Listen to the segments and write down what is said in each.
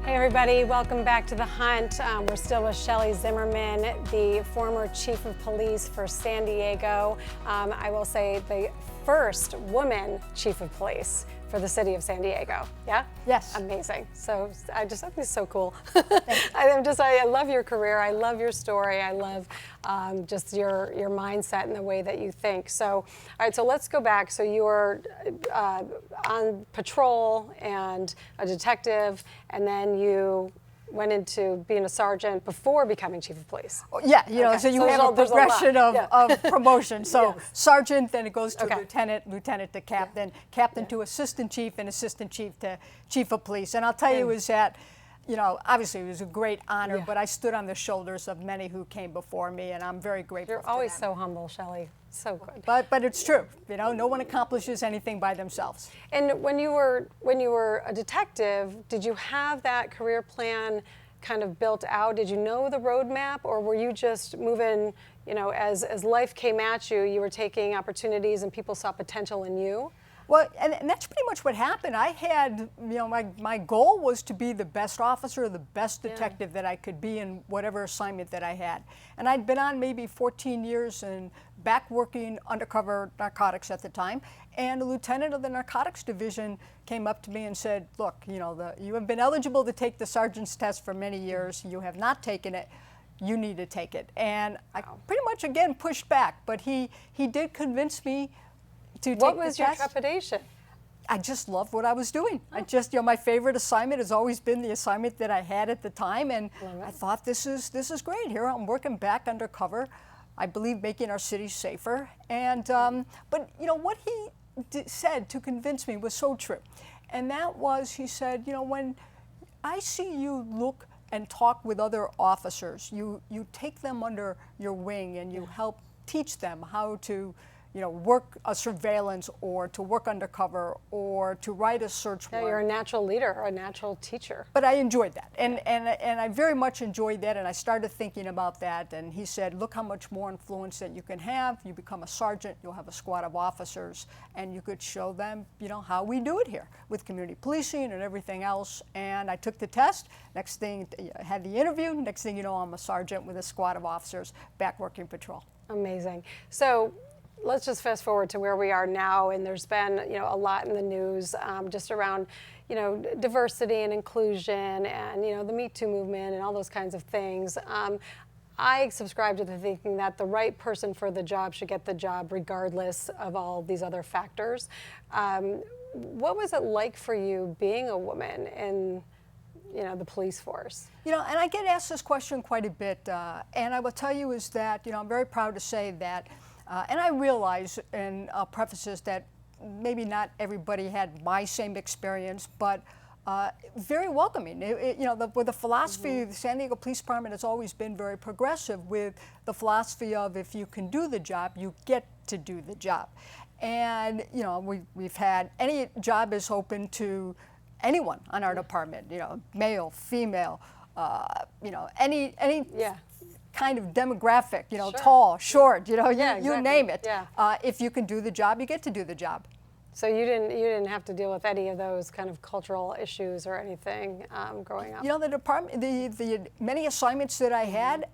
Hey everybody, welcome back to The Hunt. We're still with Shelley Zimmerman, the former chief of police for San Diego. I will say the first woman chief of police for the city of San Diego. Yeah? Yes. Amazing. So I think it's so cool. I love your career. I love your story. I love just your mindset and the way that you think. So, all right, so let's go back. So you were on patrol and a detective, and then you went into being a sergeant before becoming chief of police. Yeah, so you have a progression of promotion. So Yes. sergeant, then it goes to lieutenant, lieutenant to captain, captain to assistant chief, and assistant chief to chief of police. And I'll tell you is that, obviously it was a great honor, but I stood on the shoulders of many who came before me, and I'm very grateful. You're always so humble, Shelley. So good. But it's true. No one accomplishes anything by themselves. And when you were a detective, did you have that career plan kind of built out? Did you know the roadmap, or were you just moving, as life came at you, you were taking opportunities and people saw potential in you? Well, and that's pretty much what happened. I had, my goal was to be the best officer, the best detective that I could be in whatever assignment that I had. And I'd been on maybe 14 years and back working undercover narcotics at the time. And the lieutenant of the narcotics division came up to me and said, look, you have been eligible to take the sergeant's test for many years. You have not taken it. You need to take it. And I pretty much, again, pushed back. But he did convince me to take the test. What was your trepidation? I just loved what I was doing. I just, my favorite assignment has always been the assignment that I had at the time, and I thought this is great. Here I'm working back undercover. I believe making our city safer. And but what he said to convince me was so true, and that was, he said, when I see you look and talk with other officers, you take them under your wing and you help teach them how to work a surveillance, or to work undercover, or to write a search warrant. You're a natural leader, a natural teacher. But I enjoyed that, and I very much enjoyed that, and I started thinking about that, and he said, look how much more influence that you can have. You become a sergeant, you'll have a squad of officers, and you could show them, how we do it here with community policing and everything else. And I took the test. Next thing, I had the interview. Next thing you know, I'm a sergeant with a squad of officers back working patrol. Amazing. So let's just fast forward to where we are now, and there's been a lot in the news just around diversity and inclusion, and the Me Too movement and all those kinds of things. I subscribe to the thinking that the right person for the job should get the job regardless of all these other factors. What was it like for you being a woman in the police force? And I get asked this question quite a bit, and I will tell you is that I'm very proud to say that. And I realize, and I'll preface this, that maybe not everybody had my same experience, but very welcoming. With the philosophy, the San Diego Police Department has always been very progressive with the philosophy of, if you can do the job, you get to do the job. And we've had, any job is open to anyone on our department. Male, female, any kind of demographic, Sure. tall, short, you exactly. name it. Yeah. If you can do the job, you get to do the job. So you didn't have to deal with any of those kind of cultural issues or anything growing up? The department, the many assignments that I had,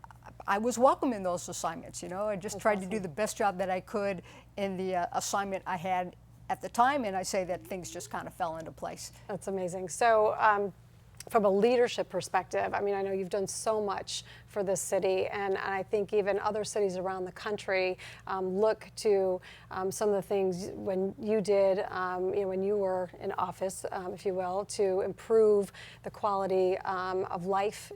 I was welcome in those assignments. I just tried to do the best job that I could in the assignment I had at the time, and I say that things just kind of fell into place. That's amazing. So from a leadership perspective, I know you've done so much for this city, and I think even other cities around the country look to some of the things when you did, when you were in office, if you will, to improve the quality of life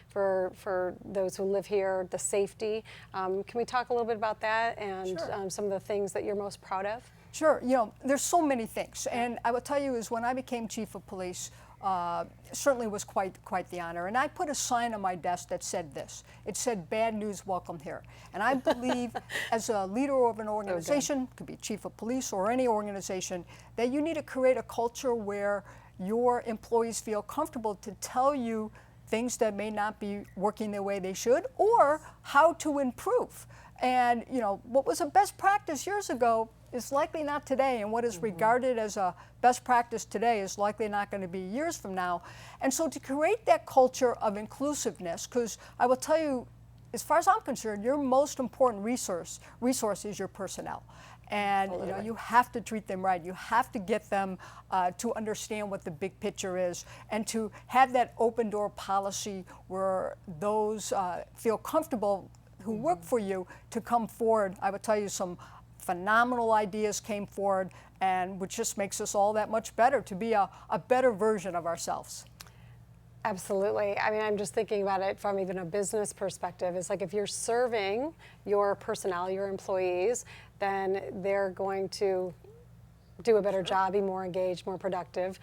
for those who live here, the safety. Can we talk a little bit about that and Sure. Some of the things that you're most proud of? Sure. There's so many things, and I will tell you is when I became chief of police, certainly was quite the honor. And I put a sign on my desk that said this. It said, "Bad news, welcome here." And I believe as a leader of an organization, could be chief of police or any organization, that you need to create a culture where your employees feel comfortable to tell you things that may not be working the way they should, or how to improve. And what was a best practice years ago is likely not today, and what is regarded as a best practice today is likely not going to be years from now. And so to create that culture of inclusiveness, because I will tell you, as far as I'm concerned, your most important resource is your personnel. And you know, you have to treat them right. You have to get them to understand what the big picture is, and to have that open door policy where those feel comfortable who work for you to come forward. I would tell you some phenomenal ideas came forward, and which just makes us all that much better, to be a better version of ourselves. Absolutely. I mean, I'm just thinking about it from even a business perspective. It's like if you're serving your personnel, your employees, then they're going to do a better job, be more engaged, more productive.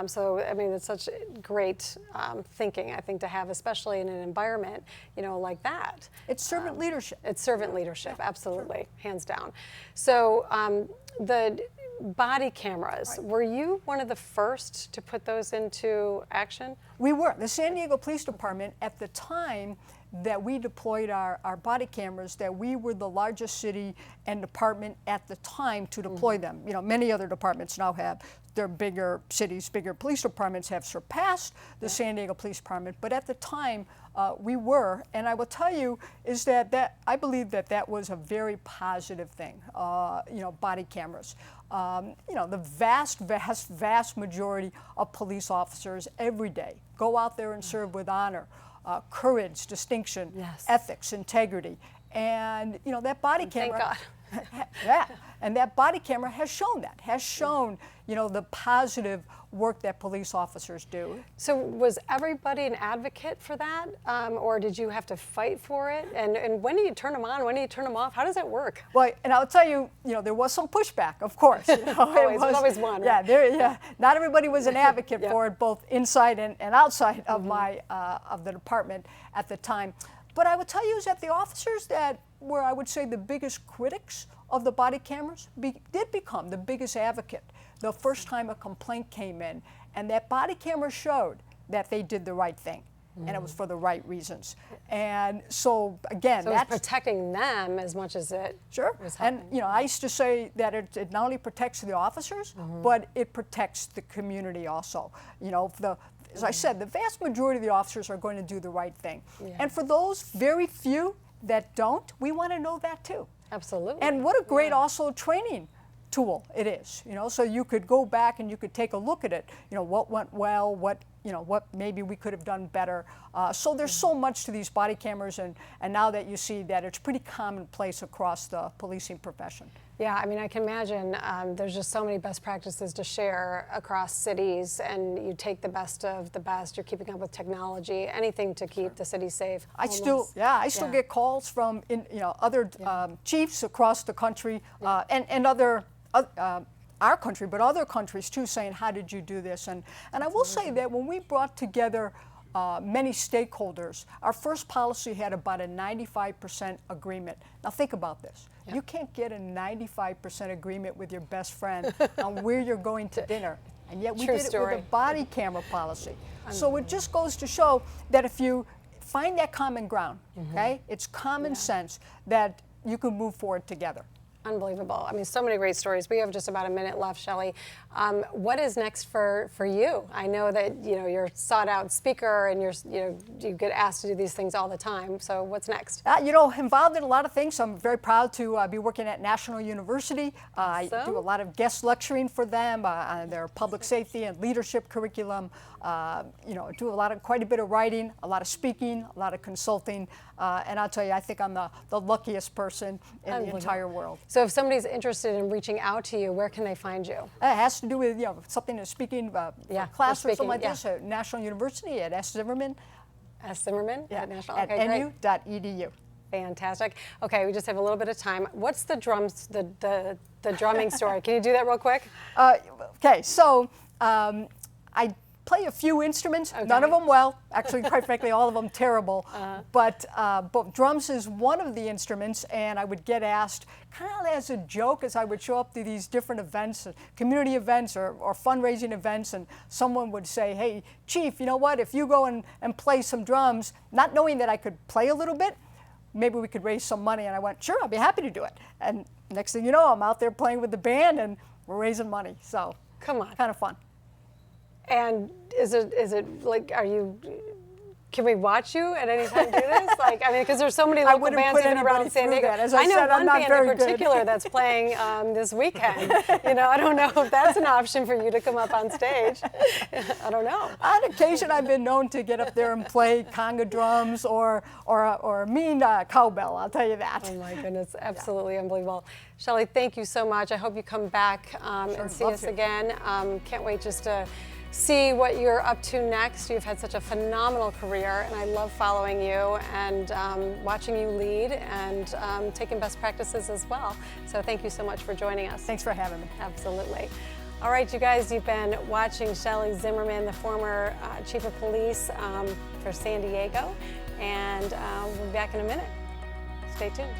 So, I mean, it's such great thinking, I think, to have, especially in an environment, you know, like that. It's servant leadership. It's servant leadership, absolutely, hands down. So, the body cameras, were you one of the first to put those into action? We were. The San Diego Police Department, at the time that we deployed our body cameras, that we were the largest city and department at the time to deploy them. You know, many other departments now have their bigger cities, bigger police departments have surpassed the San Diego Police Department, but at the time we were, and I will tell you is that I believe that was a very positive thing, you know, body cameras. You know, the vast majority of police officers every day go out there and serve with honor, courage, distinction, ethics, integrity, and you know that body camera. Thank God. Yeah, and that body camera has shown that, you know, the positive work that police officers do. So was everybody an advocate for that, or did you have to fight for it? And when do you turn them on? When do you turn them off? How does it work? Well, and I'll tell you, you know, there was some pushback, of course. You know, There's always one. Yeah, not everybody was an advocate for it, both inside and outside of of the department at the time. But I would tell you is that the officers that were, I would say, the biggest critics of the body cameras did become the biggest advocate the first time a complaint came in, and that body camera showed that they did the right thing, and it was for the right reasons. And so again, so it's protecting them as much as it was helping. And you know, I used to say that it not only protects the officers, but it protects the community also. You know, as I said, the vast majority of the officers are going to do the right thing. And for those very few that don't, we want to know that too. Absolutely. And what a great also training tool it is, you know, so you could go back and you could take a look at it, you know, what went well, what maybe we could have done better. So there's so much to these body cameras, and now that you see that it's pretty commonplace across the policing profession. Yeah, I mean, I can imagine there's just so many best practices to share across cities, and you take the best of the best. You're keeping up with technology, anything to keep the city safe. I still get calls from other chiefs across the country and other. Our country, but other countries too, saying, how did you do this? And I will say that when we brought together many stakeholders, our first policy had about a 95% agreement. Now think about this. You can't get a 95% agreement with your best friend on where you're going to dinner. And yet we did it with a body camera policy. So it just goes to show that if you find that common ground, okay, it's common sense that you can move forward together. Unbelievable. I mean, so many great stories. We have just about a minute left, Shelley. What is next for you? I know that you're a sought-out speaker, and you get asked to do these things all the time. So what's next? Involved in a lot of things. I'm very proud to be working at National University. I do a lot of guest lecturing for them on their public safety and leadership curriculum. Do quite a bit of writing, a lot of speaking, a lot of consulting, and I'll tell you, I think I'm the luckiest person in the entire world. So if somebody's interested in reaching out to you, where can they find you? It has to do with something to speaking class or something like this at National University at S. Zimmerman. S. Zimmerman at National. At nu.edu. Fantastic. Okay, we just have a little bit of time. What's the drumming story? Can you do that real quick? Okay, so I play a few instruments, none of them well. Actually, quite frankly, all of them terrible. But drums is one of the instruments, and I would get asked kind of as a joke as I would show up to these different events, community events or fundraising events, and someone would say, hey, Chief, you know what, if you go and play some drums, not knowing that I could play a little bit, maybe we could raise some money. And I went, sure, I'll be happy to do it. And next thing you know, I'm out there playing with the band and we're raising money. So come on, kind of fun. And is it like, can we watch you at any time do this? Like, I mean, because there's so many local bands even around San Diego. As I know said, one band in particular that's playing this weekend. You know, I don't know if that's an option for you to come up on stage. I don't know. On occasion, I've been known to get up there and play conga drums or a mean cowbell, I'll tell you that. Oh my goodness, absolutely unbelievable. Shelley, thank you so much. I hope you come back and see us again. Can't wait just to see what you're up to next. You've had such a phenomenal career, and I love following you and watching you lead and taking best practices as well. So thank you so much for joining us. Thanks for having me. Absolutely. All right, you guys, you've been watching Shelley Zimmerman, the former Chief of Police for San Diego, and we'll be back in a minute. Stay tuned.